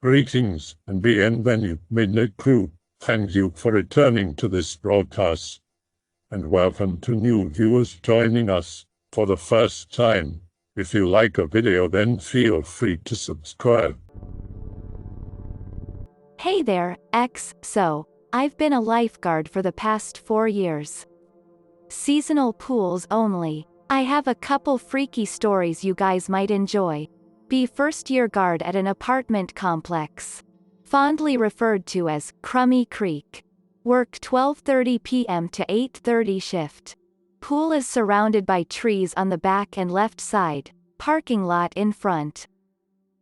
Greetings and bienvenue, Midnight Crew. Thank you for returning to this broadcast, and welcome to new viewers joining us for the first time. If you like a video, then feel free to subscribe. Hey there, I've been a lifeguard for the past 4 years. Seasonal pools only. I have a couple freaky stories you guys might enjoy. Be first-year guard at an apartment complex. Fondly referred to as Crummy Creek. Work 12:30 p.m. to 8:30 shift. Pool is surrounded by trees on the back and left side, parking lot in front.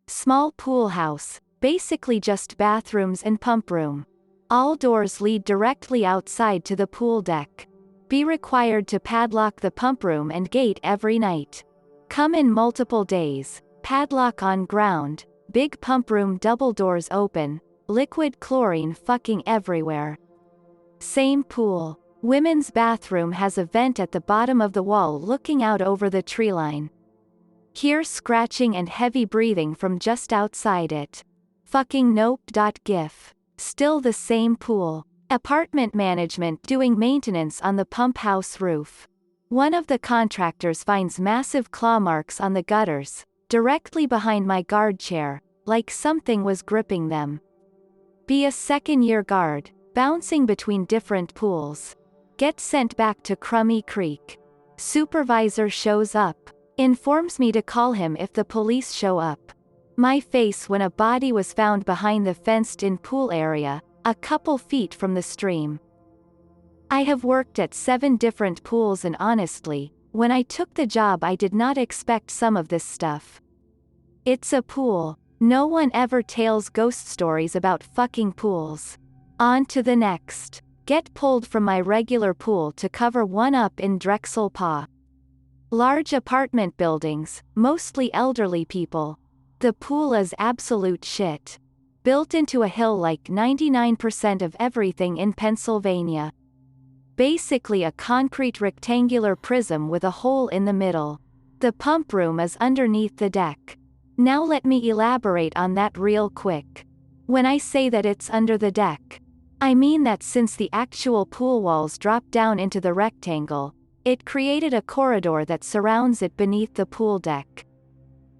Small pool house, basically just bathrooms and pump room. All doors lead directly outside to the pool deck. Be required to padlock the pump room and gate every night. Come in multiple days. Padlock on ground, big pump room double doors open, liquid chlorine fucking everywhere. Same pool. Women's bathroom has a vent at the bottom of the wall looking out over the tree line. Hear scratching and heavy breathing from just outside it. Fucking nope.gif. Still the same pool. Apartment management doing maintenance on the pump house roof. One of the contractors finds massive claw marks on the gutters, directly behind my guard chair, like something was gripping them. Be a second-year guard, bouncing between different pools. Get sent back to Crummy Creek. Supervisor shows up. Informs me to call him if the police show up. My face when a body was found behind the fenced-in pool area, a couple feet from the stream. I have worked at 7 different pools and honestly, when I took the job I did not expect some of this stuff. It's a pool. No one ever tells ghost stories about fucking pools. On to the next. Get pulled from my regular pool to cover one up in Drexel Pa. Large apartment buildings, mostly elderly people. The pool is absolute shit. Built into a hill like 99% of everything in Pennsylvania. Basically a concrete rectangular prism with a hole in the middle. The pump room is underneath the deck. Now let me elaborate on that real quick. When I say that it's under the deck, I mean that since the actual pool walls drop down into the rectangle, it created a corridor that surrounds it beneath the pool deck.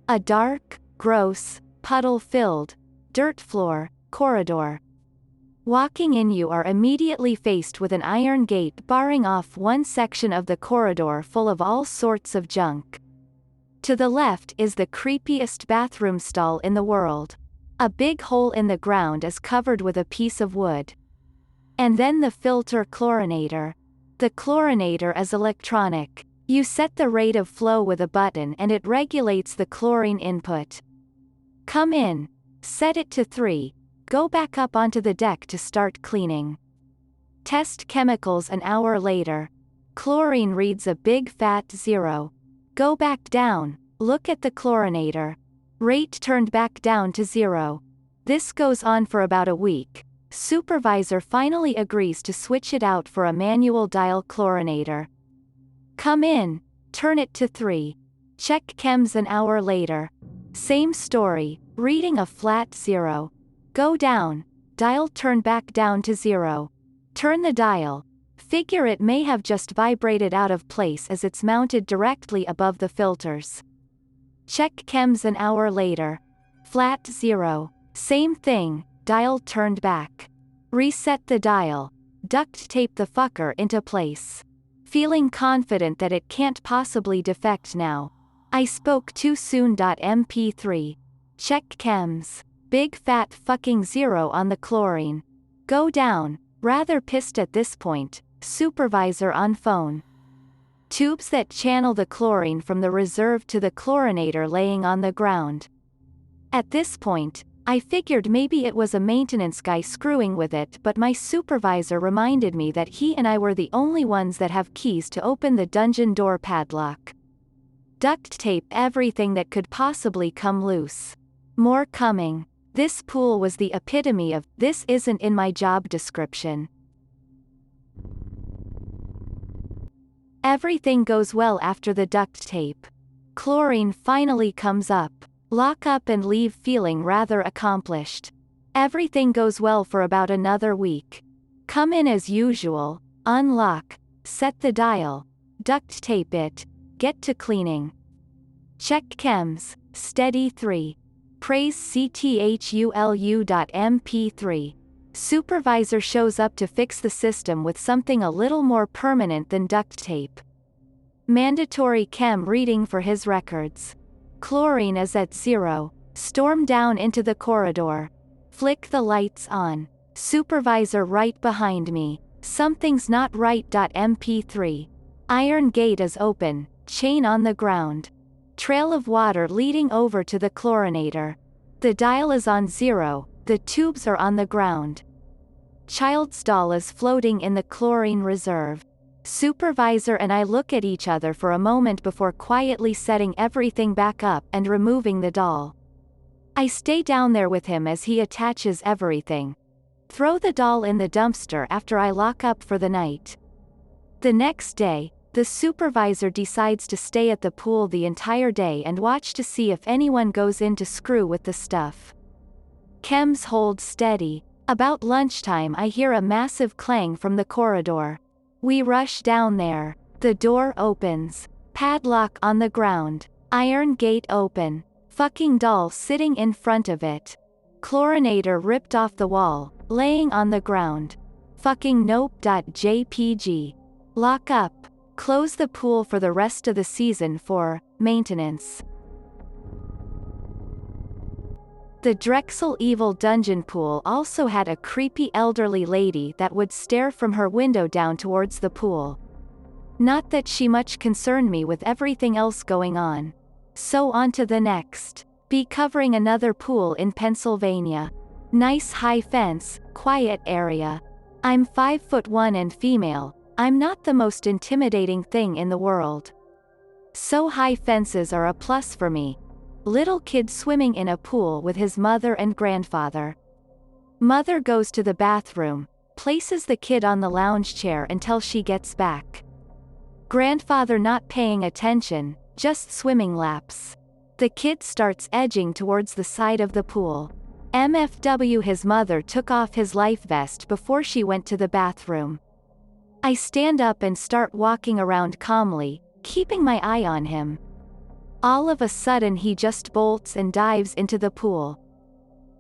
A dark, gross, puddle-filled, dirt floor, corridor. Walking in, you are immediately faced with an iron gate barring off one section of the corridor full of all sorts of junk. To the left is the creepiest bathroom stall in the world. A big hole in the ground is covered with a piece of wood. And then the filter chlorinator. The chlorinator is electronic. You set the rate of flow with a button and it regulates the chlorine input. Come in. Set it to 3. Go back up onto the deck to start cleaning. Test chemicals an hour later. Chlorine reads a big fat 0. Go back down, look at the chlorinator. Rate turned back down to 0. This goes on for about a week. Supervisor finally agrees to switch it out for a manual dial chlorinator. Come in, turn it to 3. Check chems an hour later. Same story, reading a flat 0. Go down, dial turn back down to 0. Turn the dial. Figure it may have just vibrated out of place as it's mounted directly above the filters. Check chems an hour later. Flat 0. Same thing, dial turned back. Reset the dial. Duct tape the fucker into place. Feeling confident that it can't possibly defect now. I spoke too soon. MP3. Check chems. Big fat fucking 0 on the chlorine. Go down, rather pissed at this point, supervisor on phone. Tubes that channel the chlorine from the reserve to the chlorinator laying on the ground. At this point, I figured maybe it was a maintenance guy screwing with it, but my supervisor reminded me that he and I were the only ones that have keys to open the dungeon door padlock. Duct tape everything that could possibly come loose. More coming. This pool was the epitome of, this isn't in my job description. Everything goes well after the duct tape. Chlorine finally comes up. Lock up and leave feeling rather accomplished. Everything goes well for about another week. Come in as usual, unlock, set the dial, duct tape it, get to cleaning. Check chems, steady 3. Praise CTHULU.mp3. Supervisor shows up to fix the system with something a little more permanent than duct tape. Mandatory chem reading for his records. Chlorine is at 0. Storm down into the corridor. Flick the lights on. Supervisor right behind me. Something's not right. MP3. Iron gate is open, chain on the ground. Trail of water leading over to the chlorinator. The dial is on 0, the tubes are on the ground. Child's doll is floating in the chlorine reserve. Supervisor and I look at each other for a moment before quietly setting everything back up and removing the doll. I stay down there with him as he attaches everything. Throw the doll in the dumpster after I lock up for the night. The next day, the supervisor decides to stay at the pool the entire day and watch to see if anyone goes in to screw with the stuff. Chems hold steady. About lunchtime I hear a massive clang from the corridor. We rush down there. The door opens. Padlock on the ground. Iron gate open. Fucking doll sitting in front of it. Chlorinator ripped off the wall, laying on the ground. Fucking nope.jpg. Lock up. Close the pool for the rest of the season for maintenance. The Drexel Evil Dungeon pool also had a creepy elderly lady that would stare from her window down towards the pool. Not that she much concerned me with everything else going on. So on to the next. Be covering another pool in Pennsylvania. Nice high fence, quiet area. I'm 5'1" and female. I'm not the most intimidating thing in the world. So high fences are a plus for me. Little kid swimming in a pool with his mother and grandfather. Mother goes to the bathroom, places the kid on the lounge chair until she gets back. Grandfather not paying attention, just swimming laps. The kid starts edging towards the side of the pool. MFW his mother took off his life vest before she went to the bathroom. I stand up and start walking around calmly, keeping my eye on him. All of a sudden he just bolts and dives into the pool.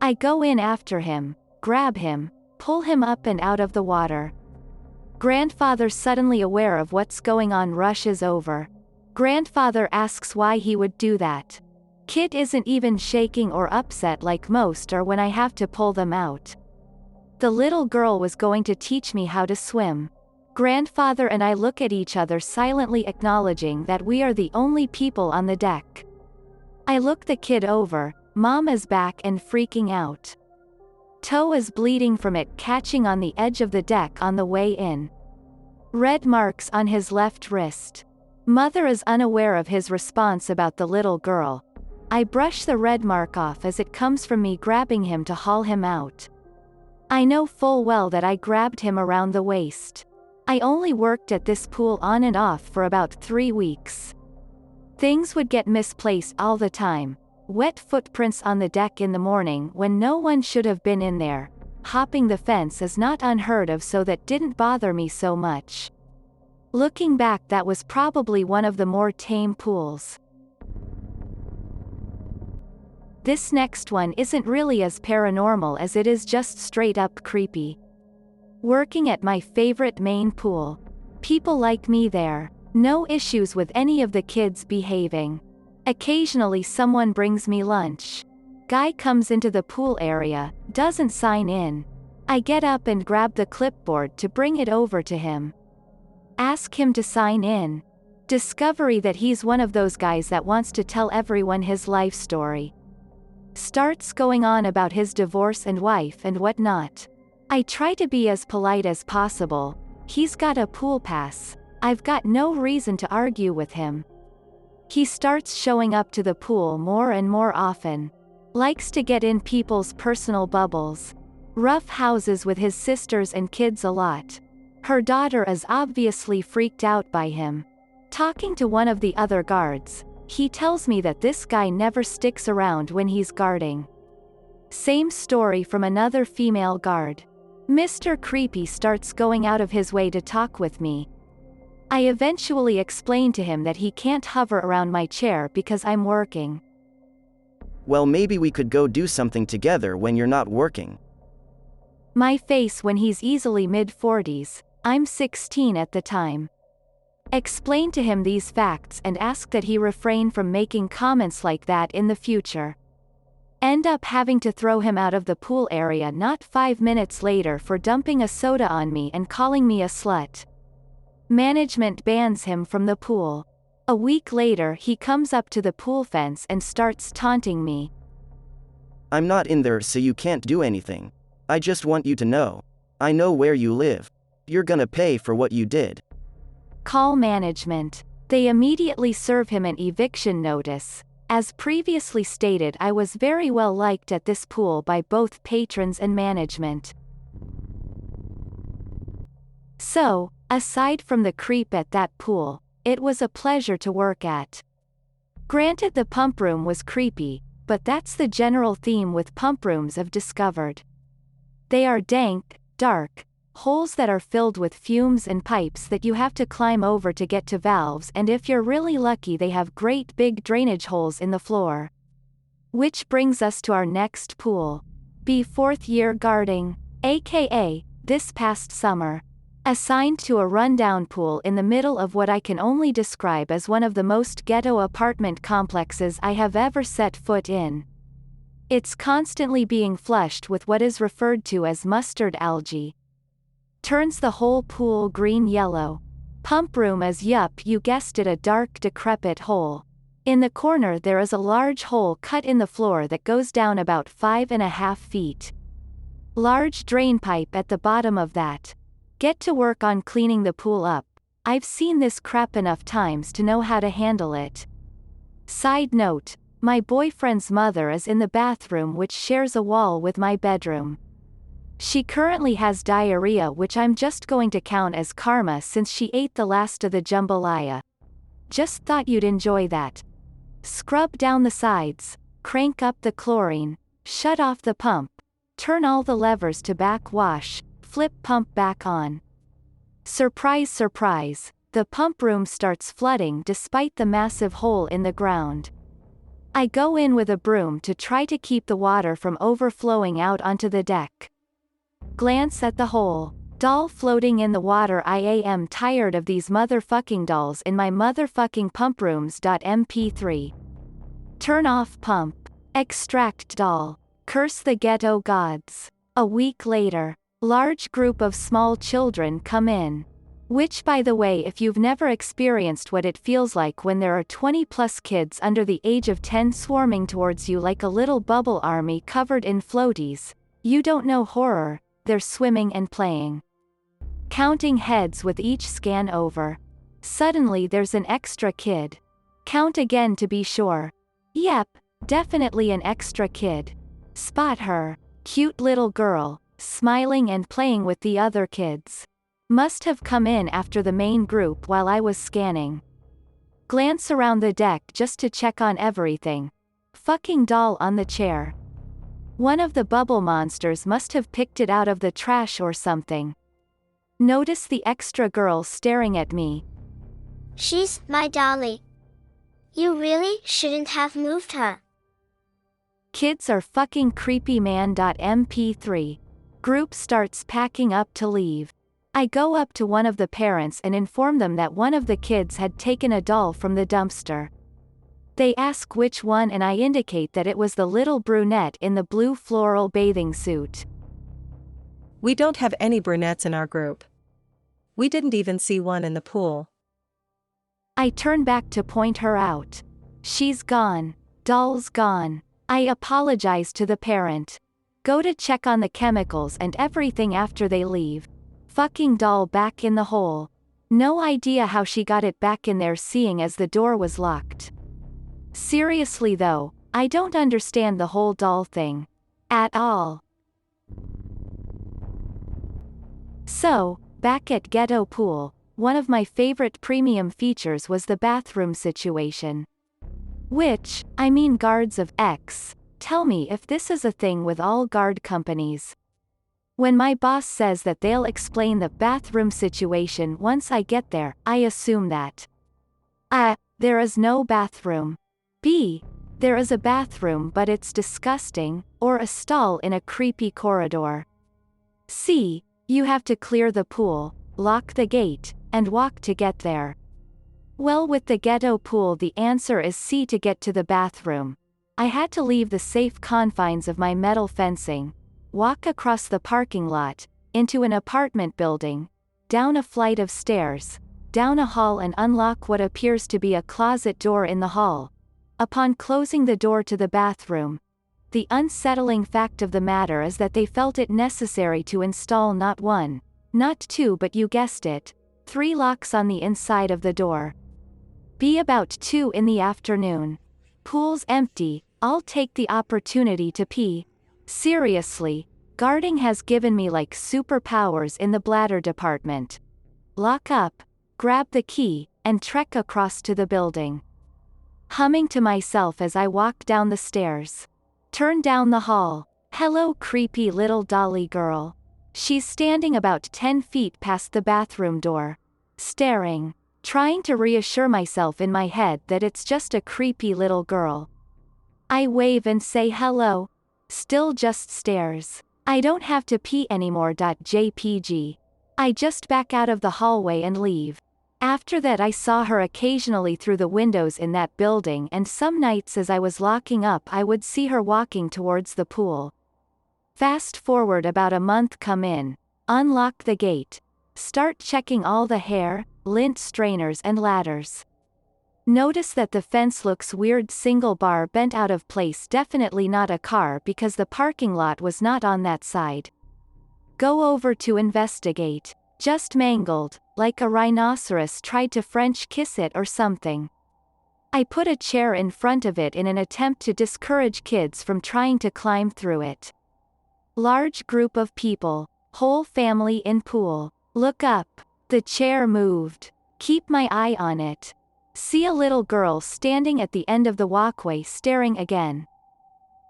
I go in after him, grab him, pull him up and out of the water. Grandfather, suddenly aware of what's going on, rushes over. Grandfather asks why he would do that. Kid isn't even shaking or upset like most are when I have to pull them out. The little girl was going to teach me how to swim. Grandfather and I look at each other silently, acknowledging that we are the only people on the deck. I look the kid over, Mom is back and freaking out. Toe is bleeding from it catching on the edge of the deck on the way in. Red marks on his left wrist. Mother is unaware of his response about the little girl. I brush the red mark off as it comes from me grabbing him to haul him out. I know full well that I grabbed him around the waist. I only worked at this pool on and off for about 3 weeks. Things would get misplaced all the time. Wet footprints on the deck in the morning when no one should have been in there. Hopping the fence is not unheard of, so that didn't bother me so much. Looking back, that was probably one of the more tame pools. This next one isn't really as paranormal as it is just straight up creepy. Working at my favorite main pool. People like me there. No issues with any of the kids behaving. Occasionally someone brings me lunch. Guy comes into the pool area, doesn't sign in. I get up and grab the clipboard to bring it over to him. Ask him to sign in. Discovery that he's one of those guys that wants to tell everyone his life story. Starts going on about his divorce and wife and whatnot. I try to be as polite as possible. He's got a pool pass. I've got no reason to argue with him. He starts showing up to the pool more and more often. Likes to get in people's personal bubbles. Rough houses with his sisters and kids a lot. Her daughter is obviously freaked out by him. Talking to one of the other guards. He tells me that this guy never sticks around when he's guarding. Same story from another female guard. Mr. Creepy starts going out of his way to talk with me. I eventually explain to him that he can't hover around my chair because I'm working. Well, maybe we could go do something together when you're not working. My face when he's easily mid-40s, I'm 16 at the time. Explain to him these facts and ask that he refrain from making comments like that in the future. End up having to throw him out of the pool area not 5 minutes later for dumping a soda on me and calling me a slut. Management bans him from the pool. A week later he comes up to the pool fence and starts taunting me. I'm not in there, so you can't do anything. I just want you to know. I know where you live. You're gonna pay for what you did. Call management. They immediately serve him an eviction notice. As previously stated, I was very well liked at this pool by both patrons and management. So, aside from the creep at that pool, it was a pleasure to work at. Granted, the pump room was creepy, but that's the general theme with pump rooms I've discovered. They are dank, dark, holes that are filled with fumes and pipes that you have to climb over to get to valves, and if you're really lucky they have great big drainage holes in the floor. Which brings us to our next pool. Be 4th year guarding, aka, this past summer. Assigned to a rundown pool in the middle of what I can only describe as one of the most ghetto apartment complexes I have ever set foot in. It's constantly being flushed with what is referred to as mustard algae. Turns the whole pool green-yellow. Pump room is, yup, you guessed it, a dark decrepit hole. In the corner there is a large hole cut in the floor that goes down about 5.5 feet. Large drain pipe at the bottom of that. Get to work on cleaning the pool up. I've seen this crap enough times to know how to handle it. Side note, my boyfriend's mother is in the bathroom, which shares a wall with my bedroom. She currently has diarrhea, which I'm just going to count as karma since she ate the last of the jambalaya. Just thought you'd enjoy that. Scrub down the sides, crank up the chlorine, shut off the pump, turn all the levers to backwash, flip pump back on. Surprise, surprise, the pump room starts flooding despite the massive hole in the ground. I go in with a broom to try to keep the water from overflowing out onto the deck. Glance at the hole. Doll floating in the water. I am tired of these motherfucking dolls in my motherfucking pump rooms. MP3. Turn off pump. Extract doll. Curse the ghetto gods. A week later. Large group of small children come in. Which, by the way, if you've never experienced what it feels like when there are 20+ kids under the age of 10 swarming towards you like a little bubble army covered in floaties, you don't know horror. They're swimming and playing. Counting heads with each scan over. Suddenly there's an extra kid. Count again to be sure. Yep, definitely an extra kid. Spot her. Cute little girl, smiling and playing with the other kids. Must have come in after the main group while I was scanning. Glance around the deck just to check on everything. Fucking doll on the chair. One of the bubble monsters must have picked it out of the trash or something. Notice the extra girl staring at me. She's my dolly. You really shouldn't have moved her. Kids are fucking creepy, man. MP3. Group starts packing up to leave. I go up to one of the parents and inform them that one of the kids had taken a doll from the dumpster. They ask which one and I indicate that it was the little brunette in the blue floral bathing suit. We don't have any brunettes in our group. We didn't even see one in the pool. I turn back to point her out. She's gone. Doll's gone. I apologize to the parent. Go to check on the chemicals and everything after they leave. Fucking doll back in the hole. No idea how she got it back in there seeing as the door was locked. Seriously though, I don't understand the whole doll thing. At all. So, back at Ghetto Pool, one of my favorite premium features was the bathroom situation. Which, I mean guards of X, tell me if this is a thing with all guard companies. When my boss says that they'll explain the bathroom situation once I get there, I assume that A. There is no bathroom. B. There is a bathroom but it's disgusting, or a stall in a creepy corridor. C. You have to clear the pool, lock the gate, and walk to get there. Well, with the ghetto pool, the answer is C, to get to the bathroom. I had to leave the safe confines of my metal fencing, walk across the parking lot, into an apartment building, down a flight of stairs, down a hall, and unlock what appears to be a closet door in the hall. Upon closing the door to the bathroom, the unsettling fact of the matter is that they felt it necessary to install not one, not two, but you guessed it, 3 locks on the inside of the door. Be about 2 in the afternoon. Pool's empty, I'll take the opportunity to pee. Seriously, guarding has given me like superpowers in the bladder department. Lock up, grab the key, and trek across to the building. Humming to myself as I walk down the stairs. Turn down the hall. Hello, creepy little dolly girl. She's standing about 10 feet past the bathroom door. Staring. Trying to reassure myself in my head that it's just a creepy little girl. I wave and say hello. Still just stares. I don't have to pee anymore. JPG. I just back out of the hallway and leave. After that, I saw her occasionally through the windows in that building, and some nights as I was locking up I would see her walking towards the pool. Fast forward about a month, come in, unlock the gate, start checking all the hair, lint strainers and ladders. Notice that the fence looks weird, single bar bent out of place, definitely not a car because the parking lot was not on that side. Go over to investigate. Just mangled, like a rhinoceros tried to French kiss it or something. I put a chair in front of it in an attempt to discourage kids from trying to climb through it. Large group of people, whole family in pool. Look up. The chair moved. Keep my eye on it. See a little girl standing at the end of the walkway staring again.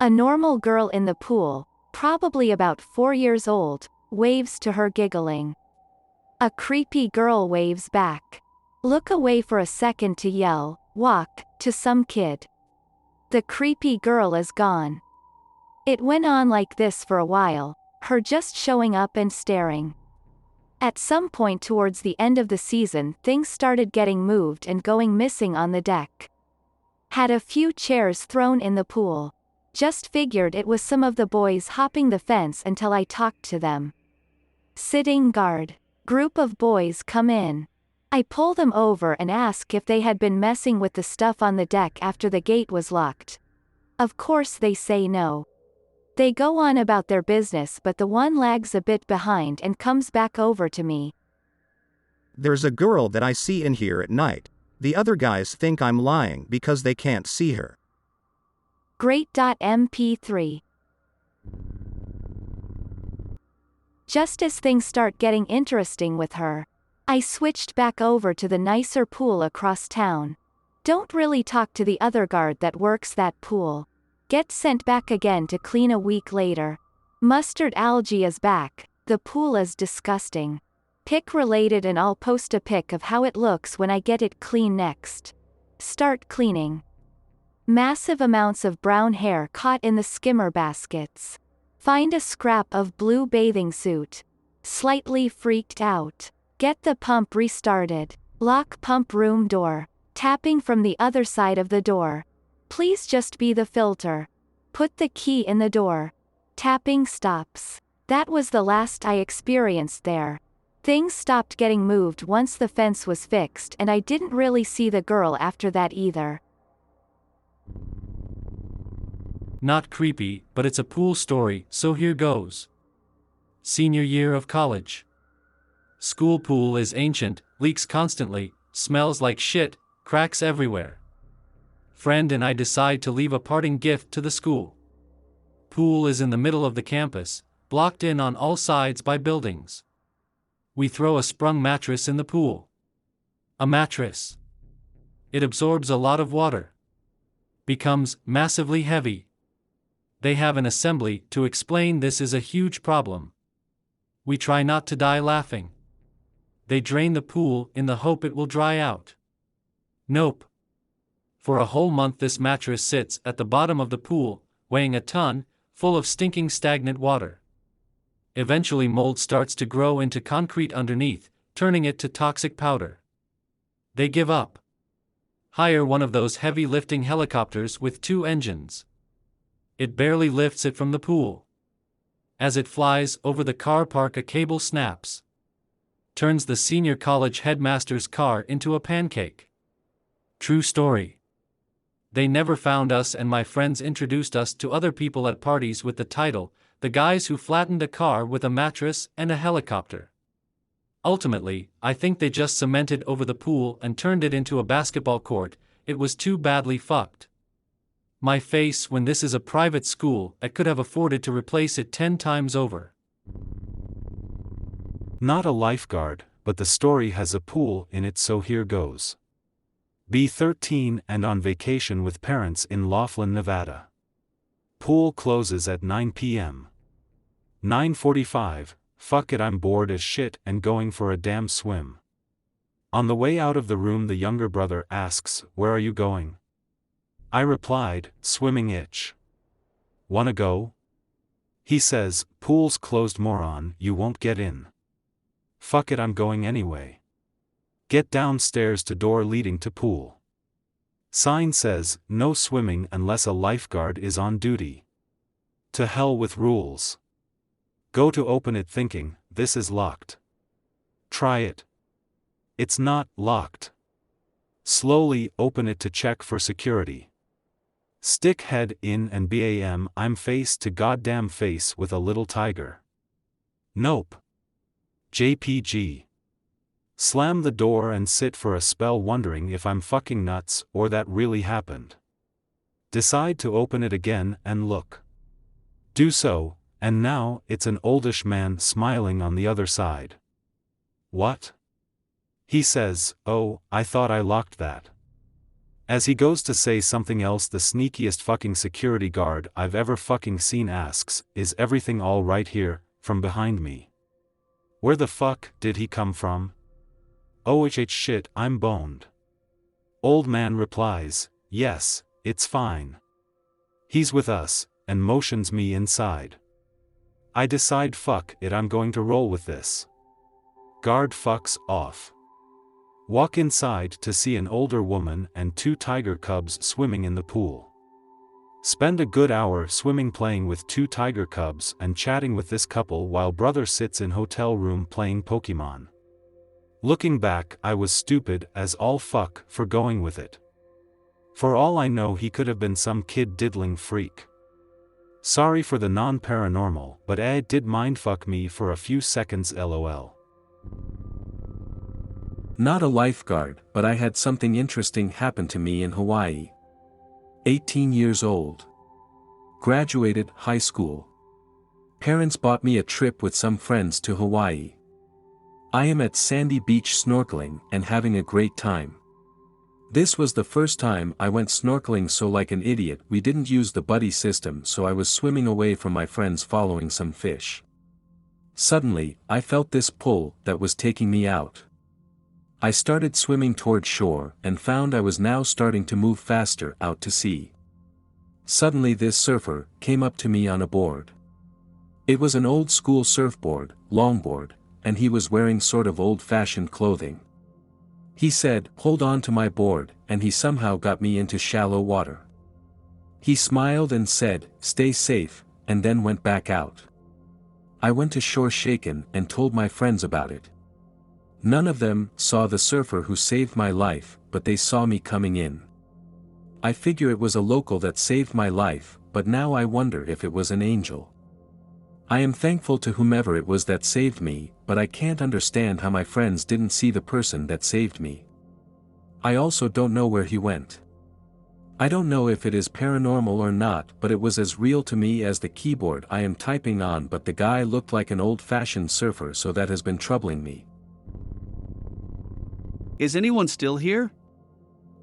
A normal girl in the pool, probably about 4 years old, waves to her giggling. A creepy girl waves back. Look away for a second to yell, "Walk," to some kid. The creepy girl is gone. It went on like this for a while, her just showing up and staring. At some point towards the end of the season, things started getting moved and going missing on the deck. Had a few chairs thrown in the pool. Just figured it was some of the boys hopping the fence until I talked to them. Sitting guard. Group of boys come in. I pull them over and ask if they had been messing with the stuff on the deck after the gate was locked. Of course they say no. They go on about their business, but the one lags a bit behind and comes back over to me. There's a girl that I see in here at night. The other guys think I'm lying because they can't see her. Great.mp3. Just as things start getting interesting with her, I switched back over to the nicer pool across town. Don't really talk to the other guard that works that pool. Get sent back again to clean a week later. Mustard algae is back. The pool is disgusting. Pic related, and I'll post a pic of how it looks when I get it clean next. Start cleaning. Massive amounts of brown hair caught in the skimmer baskets. Find a scrap of blue bathing suit. Slightly freaked out. Get the pump restarted. Lock pump room door. Tapping from the other side of the door. Please just be the filter. Put the key in the door. Tapping stops. That was the last I experienced there. Things stopped getting moved once the fence was fixed, and I didn't really see the girl after that either. Not creepy, but it's a pool story, so here goes. Senior year of college. School pool is ancient, leaks constantly, smells like shit, cracks everywhere. Friend and I decide to leave a parting gift to the school. Pool is in the middle of the campus, blocked in on all sides by buildings. We throw a sprung mattress in the pool. A mattress. It absorbs a lot of water. becomes massively heavy. They have an assembly to explain this is a huge problem. We try not to die laughing. They drain the pool in the hope it will dry out. Nope. For a whole month this mattress sits at the bottom of the pool, weighing a ton, full of stinking stagnant water. Eventually mold starts to grow into concrete underneath, turning it to toxic powder. They give up. Hire one of those heavy lifting helicopters with 2 engines. It barely lifts it from the pool. As it flies over the car park, a cable snaps. Turns the senior college headmaster's car into a pancake. True story. They never found us, and my friends introduced us to other people at parties with the title, "The guys who flattened a car with a mattress and a helicopter." Ultimately, I think they just cemented over the pool and turned it into a basketball court. It was too badly fucked. My face when this is a private school, I could have afforded to replace it 10 times over. Not a lifeguard, but the story has a pool in it, so here goes. Be 13 and on vacation with parents in Laughlin, Nevada. Pool closes at 9 p.m. 9:45, fuck it, I'm bored as shit and going for a damn swim. On the way out of the room the younger brother asks, "Where are you going?" I replied, "Swimming itch." "Wanna go?" He says, "Pool's closed, moron, you won't get in." "Fuck it, I'm going anyway." Get downstairs to door leading to pool. Sign says, "No swimming unless a lifeguard is on duty." To hell with rules. Go to open it thinking, this is locked. Try it. It's not locked. Slowly open it to check for security. Stick head in and bam, I'm face to goddamn face with a little tiger. Nope. JPG. Slam the door and sit for a spell wondering if I'm fucking nuts or that really happened. Decide to open it again and look. Do so, and now it's an oldish man smiling on the other side. "What?" He says, "Oh, I thought I locked that." As he goes to say something else, the sneakiest fucking security guard I've ever fucking seen asks, "Is everything all right here?" from behind me. Where the fuck did he come from? Oh shit, I'm boned. Old man replies, "Yes, it's fine." He's with us, and motions me inside. I decide fuck it, I'm going to roll with this. Guard fucks off. Walk inside to see an older woman and 2 tiger cubs swimming in the pool. Spend a good hour swimming, playing with 2 tiger cubs and chatting with this couple while brother sits in hotel room playing Pokemon. Looking back, I was stupid as all fuck for going with it. For all I know, he could have been some kid diddling freak. Sorry for the non-paranormal, but it did mindfuck me for a few seconds, lol. Not a lifeguard, but I had something interesting happen to me in Hawaii. 18 years old. Graduated high school. Parents bought me a trip with some friends to Hawaii. I am at Sandy Beach snorkeling and having a great time. This was the first time I went snorkeling, so like an idiot we didn't use the buddy system, so I was swimming away from my friends following some fish. Suddenly, I felt this pull that was taking me out. I started swimming toward shore and found I was now starting to move faster out to sea. Suddenly this surfer came up to me on a board. It was an old school surfboard, longboard, and he was wearing sort of old-fashioned clothing. He said, "Hold on to my board," and he somehow got me into shallow water. He smiled and said, "Stay safe," and then went back out. I went to shore shaken and told my friends about it. None of them saw the surfer who saved my life, but they saw me coming in. I figure it was a local that saved my life, but now I wonder if it was an angel. I am thankful to whomever it was that saved me, but I can't understand how my friends didn't see the person that saved me. I also don't know where he went. I don't know if it is paranormal or not, but it was as real to me as the keyboard I am typing on, but the guy looked like an old-fashioned surfer, so that has been troubling me. Is anyone still here?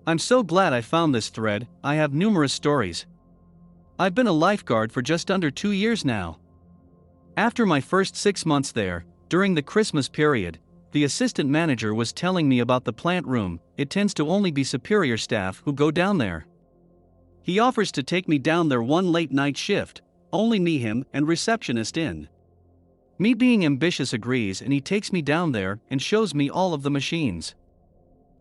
I'm so glad I found this thread. I have numerous stories. I've been a lifeguard for just under 2 years now. After my first 6 months there, during the Christmas period, the assistant manager was telling me about the plant room. It tends to only be superior staff who go down there. He offers to take me down there one late night shift, only me, him, and receptionist in. Me being ambitious agrees, and he takes me down there and shows me all of the machines.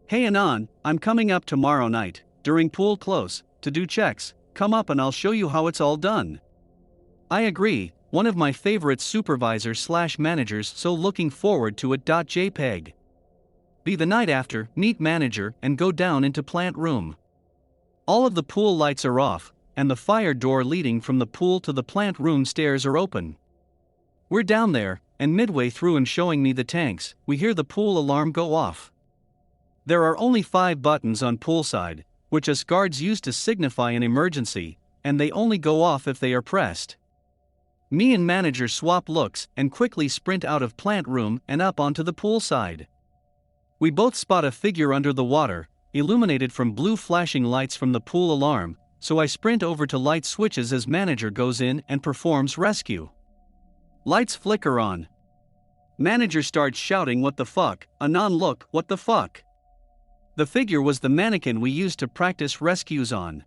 Hey Anon, I'm coming up tomorrow night, during pool close, to do checks. Come up and I'll show you how it's all done. I agree, one of my favorite supervisors/managers, so looking forward to it. JPEG. Be the night after, meet manager and go down into plant room. All of the pool lights are off, and the fire door leading from the pool to the plant room stairs are open. We're down there, and midway through and showing me the tanks, we hear the pool alarm go off. There are only 5 buttons on poolside, which us guards use to signify an emergency, and they only go off if they are pressed. Me and manager swap looks and quickly sprint out of plant room and up onto the poolside. We both spot a figure under the water, illuminated from blue flashing lights from the pool alarm, so I sprint over to light switches as manager goes in and performs rescue. Lights flicker on. Manager starts shouting, "What the fuck, Anon, look, what the fuck?" The figure was the mannequin we used to practice rescues on.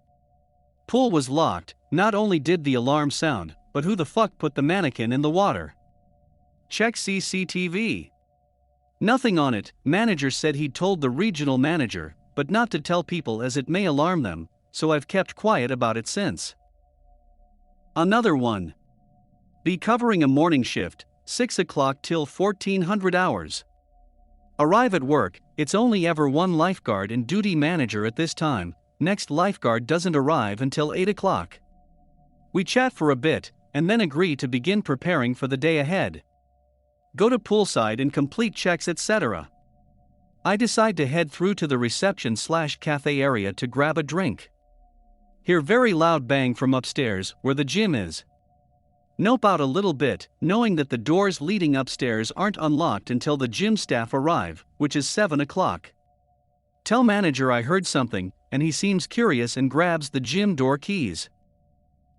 Pool was locked. Not only did the alarm sound, but who the fuck put the mannequin in the water? Check CCTV. Nothing on it. Manager said he'd told the regional manager, but not to tell people as it may alarm them, so I've kept quiet about it since. Another one. Be covering a morning shift, 6 o'clock till 1400 hours. Arrive at work, it's only ever one lifeguard and duty manager at this time. Next lifeguard doesn't arrive until 8 o'clock. We chat for a bit, and then agree to begin preparing for the day ahead. Go to poolside and complete checks, etc. I decide to head through to the reception/cafe area to grab a drink. Hear very loud bang from upstairs, where the gym is. Nope out a little bit, knowing that the doors leading upstairs aren't unlocked until the gym staff arrive, which is 7 o'clock. Tell manager I heard something, and he seems curious and grabs the gym door keys.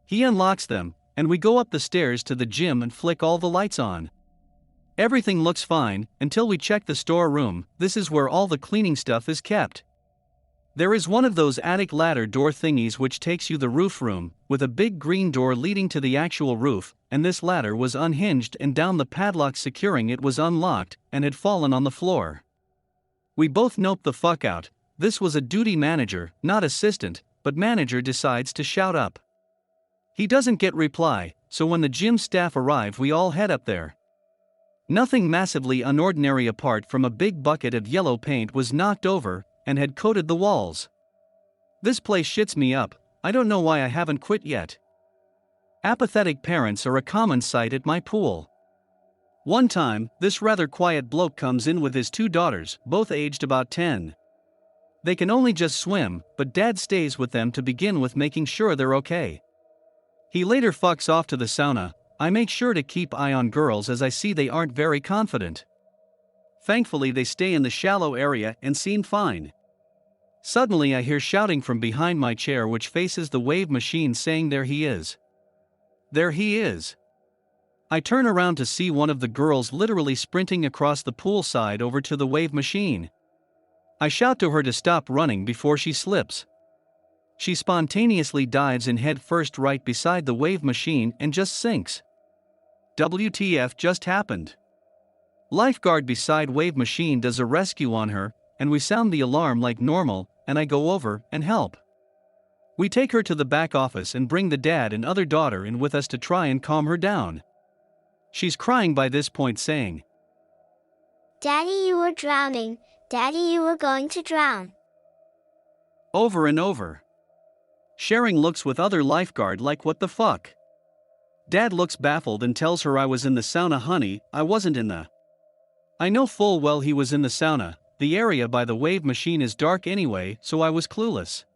He unlocks them, and we go up the stairs to the gym and flick all the lights on. Everything looks fine, until we check the storeroom. This is where all the cleaning stuff is kept. There is one of those attic ladder door thingies which takes you the roof room, with a big green door leading to the actual roof, and this ladder was unhinged and down the padlock securing it was unlocked, and had fallen on the floor. We both nope the fuck out. This was a duty manager, not assistant, but manager decides to shout up. He doesn't get reply, so when the gym staff arrive we all head up there. Nothing massively unordinary apart from a big bucket of yellow paint was knocked over, and had coated the walls. This place shits me up. I don't know why I haven't quit yet. Apathetic parents are a common sight at my pool. One time, this rather quiet bloke comes in with his 2 daughters, both aged about 10. They can only just swim, but dad stays with them to begin with, making sure they're okay. He later fucks off to the sauna. I make sure to keep eye on girls as I see they aren't very confident. Thankfully they stay in the shallow area and seem fine. Suddenly I hear shouting from behind my chair which faces the wave machine saying, "There he is. There he is." I turn around to see one of the girls literally sprinting across the poolside over to the wave machine. I shout to her to stop running before she slips. She spontaneously dives in head first right beside the wave machine and just sinks. WTF just happened? Lifeguard beside wave machine does a rescue on her, and we sound the alarm like normal, and I go over and help. We take her to the back office and bring the dad and other daughter in with us to try and calm her down. She's crying by this point, saying, "Daddy, you were drowning. Daddy, you were going to drown." Over and over. Sharing looks with other lifeguard like, "What the fuck?" Dad looks baffled and tells her, "I was in the sauna, honey, I wasn't in the..." I know full well he was in the sauna. The area by the wave machine is dark anyway, so I was clueless.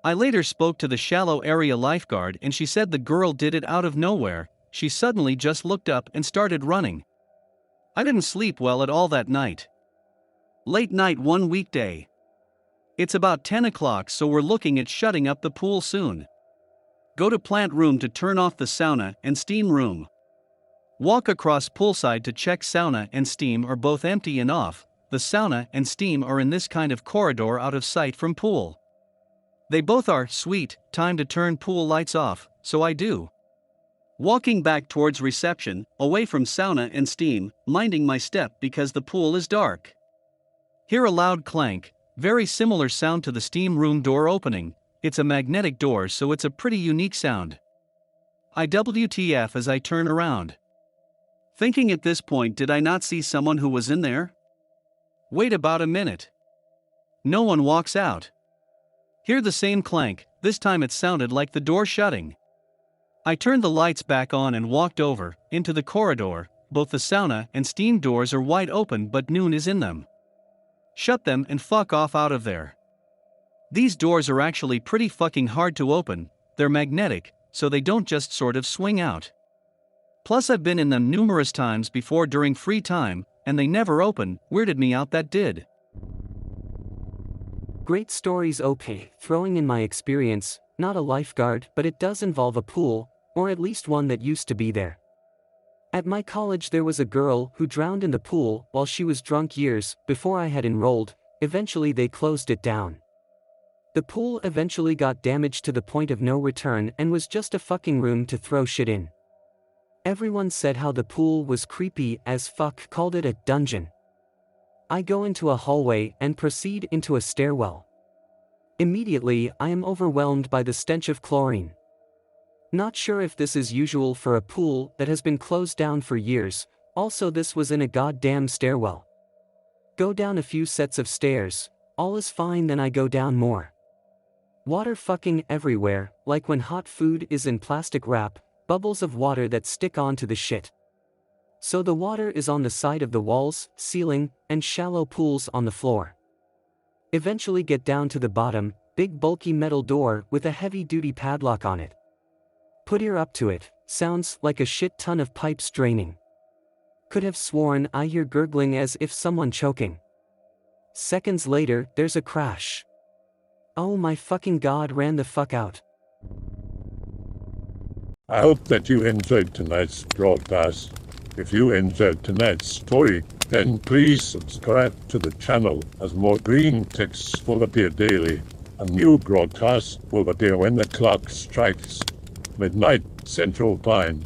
I later spoke to the shallow area lifeguard and she said the girl did it out of nowhere. She suddenly just looked up and started running. I didn't sleep well at all that night. Late night one weekday. It's about 10 o'clock, so we're looking at shutting up the pool soon. Go to plant room to turn off the sauna and steam room. Walk across poolside to check sauna and steam are both empty and off. The sauna and steam are in this kind of corridor out of sight from pool. They both are, sweet, time to turn pool lights off, so I do. Walking back towards reception, away from sauna and steam, minding my step because the pool is dark. Hear a loud clank, very similar sound to the steam room door opening. It's a magnetic door, so it's a pretty unique sound. I WTF as I turn around. Thinking at this point, did I not see someone who was in there? Wait about a minute. No one walks out. Hear the same clank, this time it sounded like the door shutting. I turned the lights back on and walked over, into the corridor. Both the sauna and steam doors are wide open, but noon is in them. Shut them and fuck off out of there. These doors are actually pretty fucking hard to open, they're magnetic, so they don't just sort of swing out. Plus I've been in them numerous times before during free time, and they never open. Weirded me out that did. Great stories. Okay, throwing in my experience, not a lifeguard, but it does involve a pool, or at least one that used to be there. At my college there was a girl who drowned in the pool while she was drunk years before I had enrolled. Eventually they closed it down. The pool eventually got damaged to the point of no return and was just a fucking room to throw shit in. Everyone said how the pool was creepy as fuck, called it a dungeon. I go into a hallway and proceed into a stairwell. Immediately I am overwhelmed by the stench of chlorine. Not sure if this is usual for a pool that has been closed down for years. Also, this was in a goddamn stairwell. Go down a few sets of stairs, all is fine, then I go down more. Water fucking everywhere, like when hot food is in plastic wrap, bubbles of water that stick onto the shit. So the water is on the side of the walls, ceiling, and shallow pools on the floor. Eventually get down to the bottom, big bulky metal door with a heavy-duty padlock on it. Put ear up to it, sounds like a shit ton of pipes draining. Could have sworn I hear gurgling as if someone choking. Seconds later, there's a crash. Oh my fucking god, ran the fuck out. I hope that you enjoyed tonight's broadcast. If you enjoyed tonight's story, then please subscribe to the channel, as more green texts will appear daily. A new broadcast will appear when the clock strikes midnight Central Time.